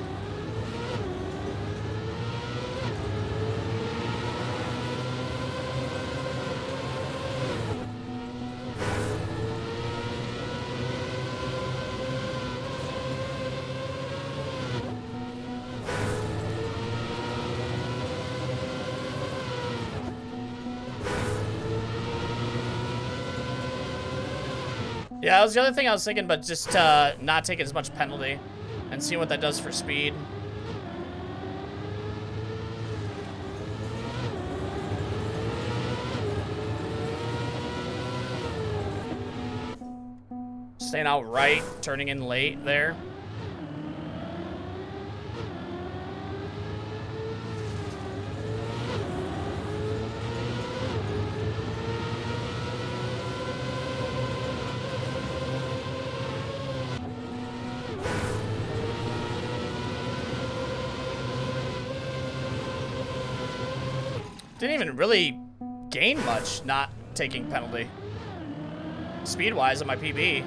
Yeah, that was the other thing I was thinking, but just not taking as much penalty and seeing what that does for speed. Staying out right, turning in late there. Didn't even really gain much not taking penalty. Speed-wise on my PB.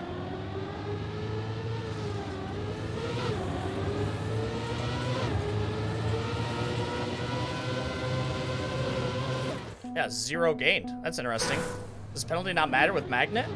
Yeah, 0 gained. That's interesting. Does penalty not matter with magnet?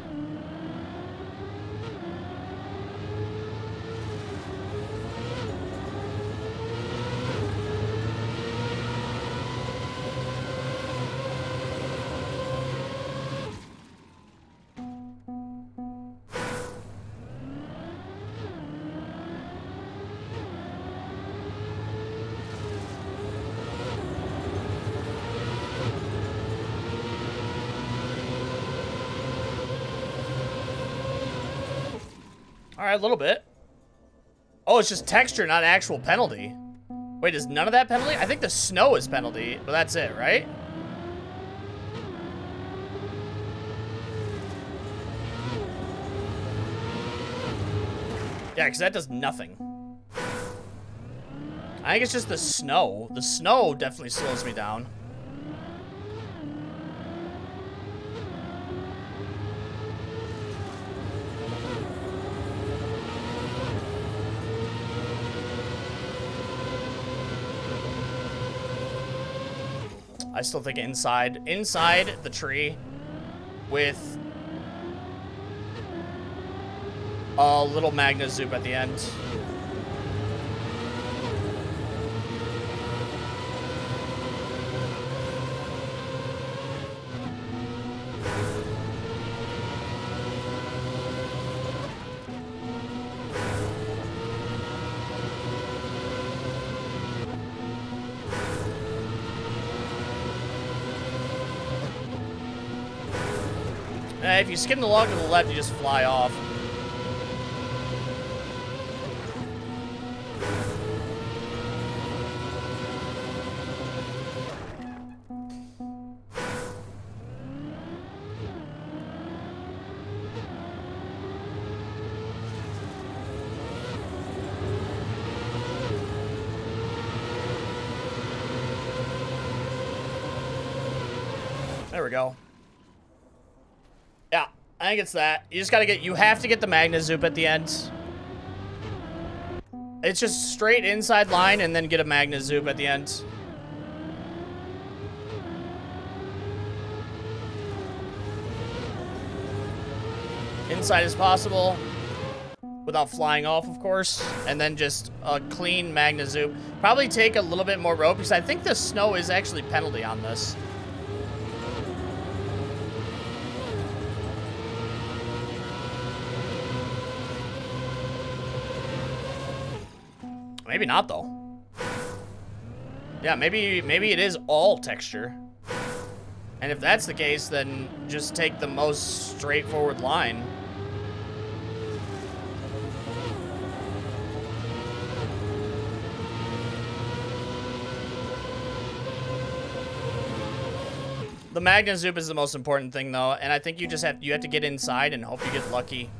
All right, a little bit. Oh, it's just texture, not actual penalty. Wait, is none of that penalty? I think the snow is penalty, but that's it, right? Yeah, because that does nothing. I think it's just the snow. The snow definitely slows me down. I still think inside the tree with a little Magna Zoop at the end. If you skim the log to the left, you just fly off. There we go. Yeah, I think it's that. You just gotta get, you have to get the Magna Zoop at the end. It's just straight inside line and then get a Magna Zoop at the end. Inside as possible, without flying off, of course. And then just a clean Magna Zoop. Probably take a little bit more rope because I think the snow is actually penalty on this. Maybe not, though. Yeah, maybe it is all texture. And if that's the case, then just take the most straightforward line. The Magna Zoop is the most important thing, though, and I think you just have to get inside and hope you get lucky.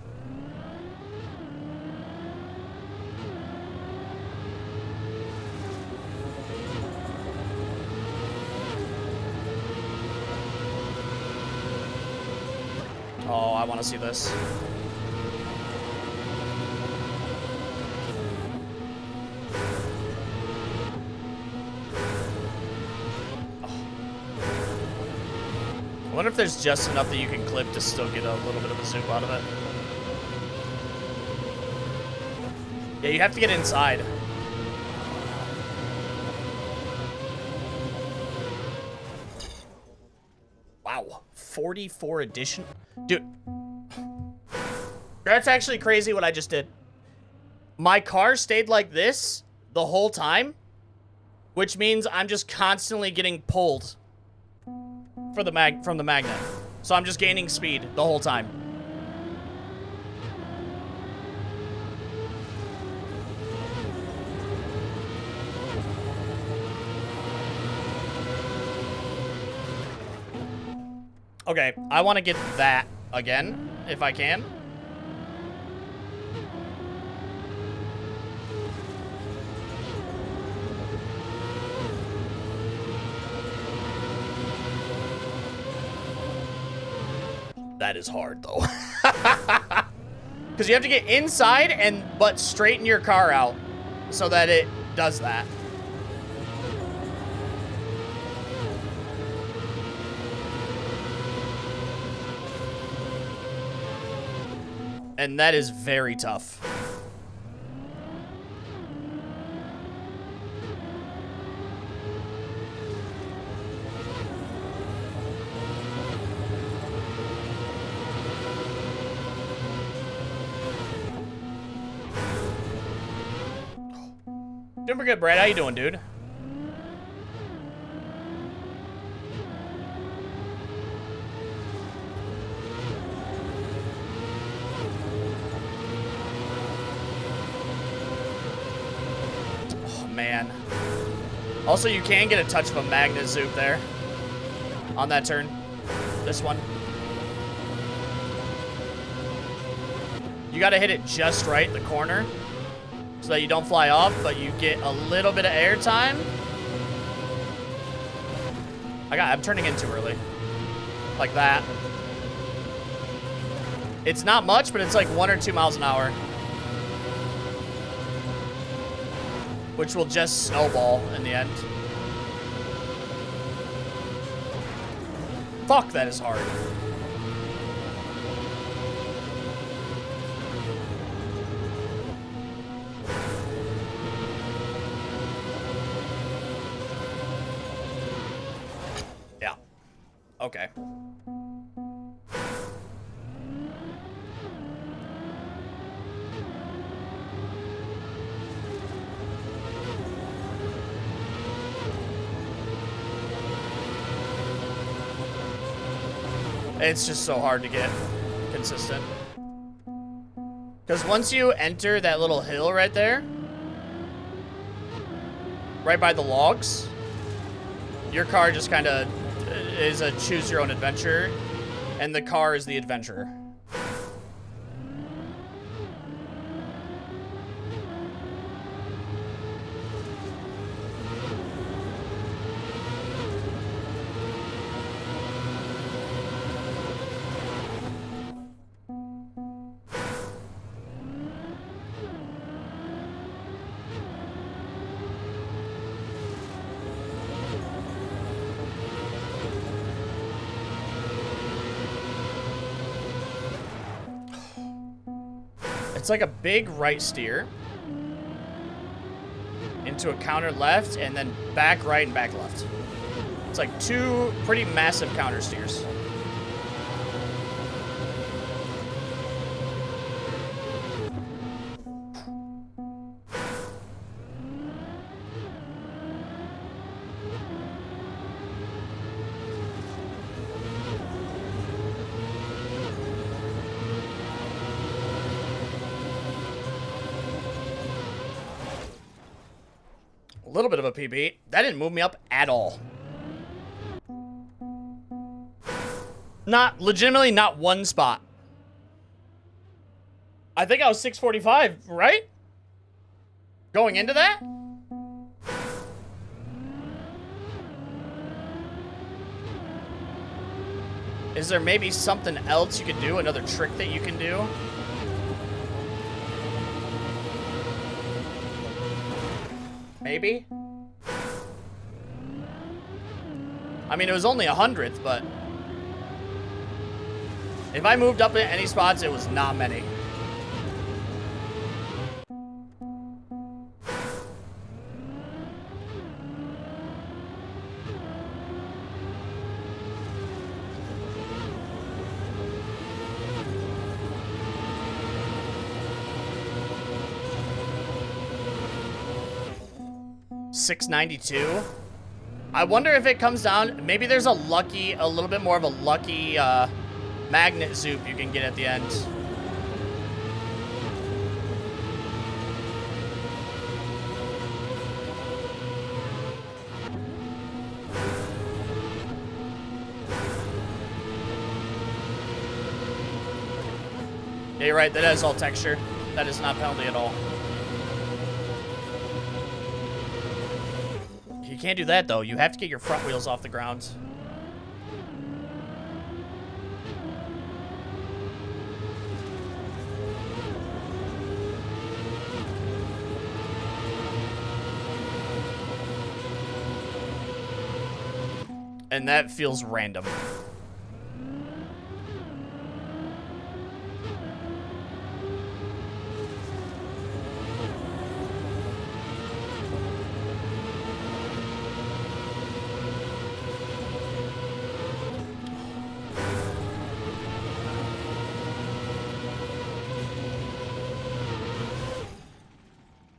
Oh, I want to see this. I wonder if there's just enough that you can clip to still get a little bit of a zoop out of it. Yeah, you have to get inside. Wow, 44 addition? Dude. That's actually crazy what I just did. My car stayed like this the whole time, which means I'm just constantly getting pulled from the magnet. So I'm just gaining speed the whole time. Okay, I want to get that again, if I can. That is hard, though. Because you have to get inside but straighten your car out so that it does that. And that is very tough. Doing pretty good, Brad. How you doing, dude? Man. Also, you can get a touch of a magnet zoop there on that turn. This one. You got to hit it just right, the corner, so that you don't fly off, but you get a little bit of air time. I'm turning in too early. Like that. It's not much, but it's like 1 or 2 miles an hour. Which will just snowball in the end. Fuck, that is hard. Yeah. Okay. It's just so hard to get consistent. Because once you enter that little hill right there, right by the logs, your car just kind of is a choose your own adventure, and the car is the adventurer. It's like a big right steer into a counter left and then back right and back left. It's like 2 pretty massive counter steers. A little bit of a PB. That didn't move me up at all. Legitimately not one spot. I think I was 645, right? Going into that? Is there maybe something else you could do? Another trick that you can do? Maybe? I mean, it was only 100th, but if I moved up in any spots, it was not many. 692. I wonder if it comes down, maybe there's a little bit more of a lucky magnet zoop you can get at the end. Yeah, you're right, that is all texture. That is not penalty at all. You can't do that, though. You have to get your front wheels off the ground. And that feels random.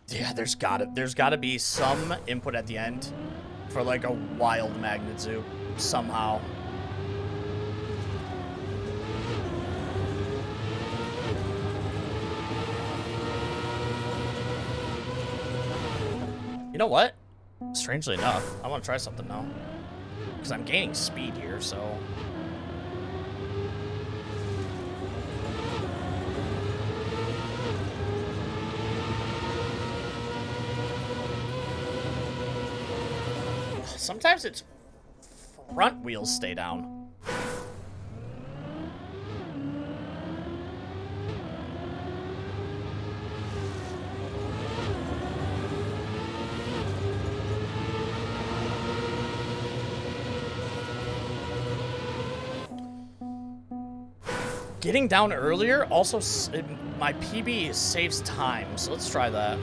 Yeah, there's gotta be some input at the end for like a wild magnet zoom somehow. You know what? Strangely enough, I want to try something now. Because I'm gaining speed here, so... Sometimes it's front wheels stay down. Getting down earlier also, my PB saves time, so let's try that.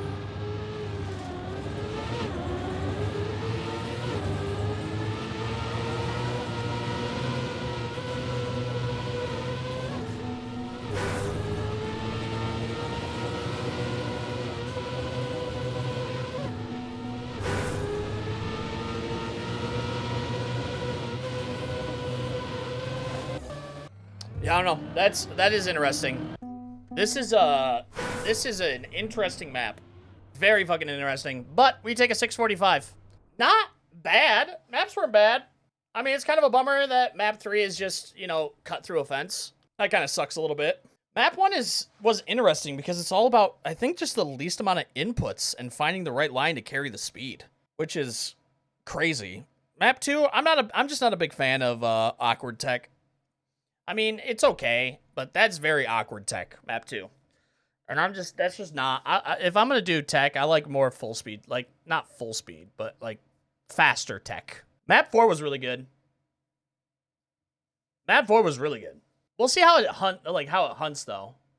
Yeah, I don't know. That is interesting. This is an interesting map. Very fucking interesting. But we take a 645. Not bad. Maps weren't bad. I mean, it's kind of a bummer that map 3 is just, you know, cut through a fence. That kind of sucks a little bit. Map 1 was interesting because it's all about, I think, just the least amount of inputs and finding the right line to carry the speed, which is crazy. Map 2, I'm just not a big fan of awkward tech. I mean, it's okay, but that's very awkward tech, map 2. And that's just not, if I'm going to do tech, I like more full speed, like, not full speed, but, like, faster tech. Map 4 was really good. Map 4 was really good. We'll see how it hunts, though.